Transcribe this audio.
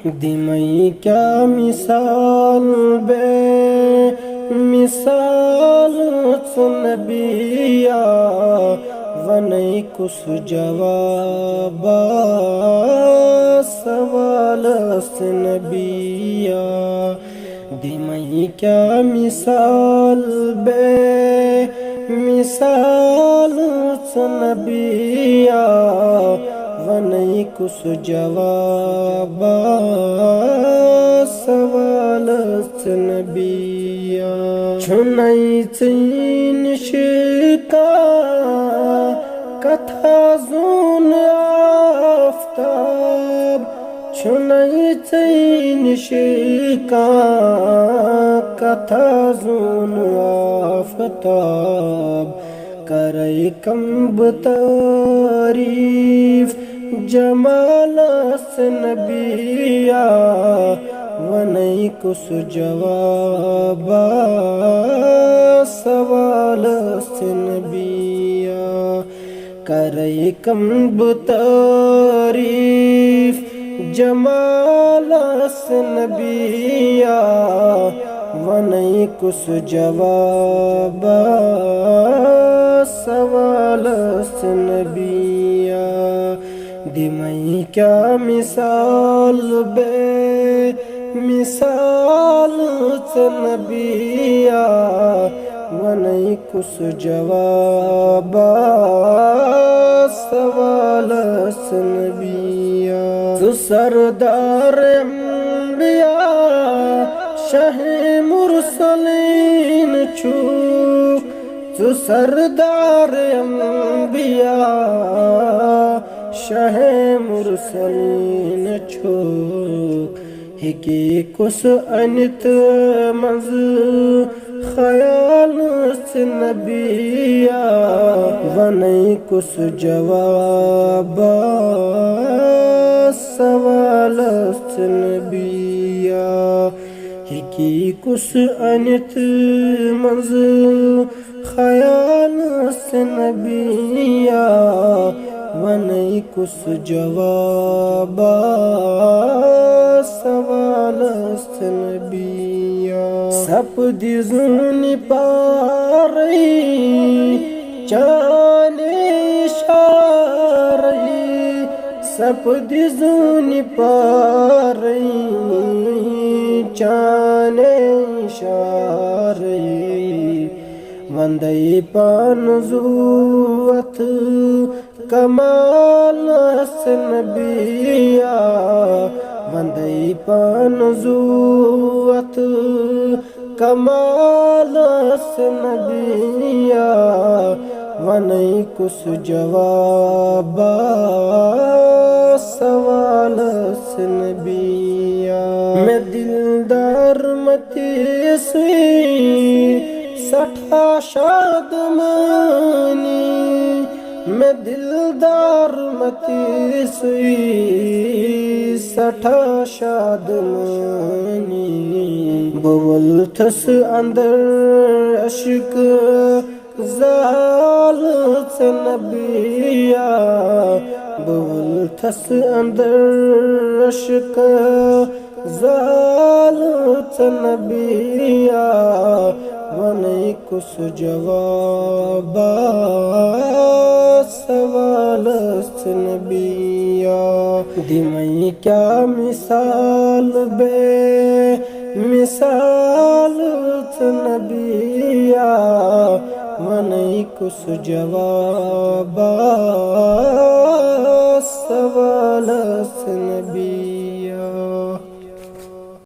दिमई क्या मिसाल बे मिसाल नबिया वनई कुछ जवाब सवाल नबिया दिमई क्या मिसाल बे मिसाल नबिया वनई कुछ जवाब सवाल नबिया छुनई चीन शिका कथा जुन आफ्ताब छुनई चीन शिका कथा जुन आफ्ताब करई कम्ब तारीफ जमाल नबिया वनई कुछ जवाब सवाल नबिया करई कम्ब तारीफ जमाल नबिया वनई कुछ जवाब सवाल नबिया दिमई क्या मिसाल बे मिसाल नबिया वनई कुछ जवाब सवाल नबिया तू सरदार अंबिया शाह मुरसलीन छु तू सरदार अंबिया शाह मुरसलीन छु हिकी कुछ अनित मज ख्याल नबिया वनई कुछ जवाब सवाल नबिया हिकी कुछ अनित मज ख्याल नबिया वनई कुछ जवाब सवाल नबिया सप दिजुनि पारई चाने शारई सप दिजुनि पारई चाने शारई वंदई पान जुवत कमाल नबिया वंदई पान जुवत कमाल नबिया वनई कुछ जवाब सवाल नबिया मैं दिलदार मती सुई सठा शादमानी मैं दिलदार मती सुई सठा शादमानी बवल थस अंदर अश्क जाल नबिया बवल थस अंदर अश्क जाल नबिया वनई कुछ जवाब सवाल नबिया दिमई क्या मिसाल बे मिसाल नबिया वनई कुछ जवाब सवाल नबिया।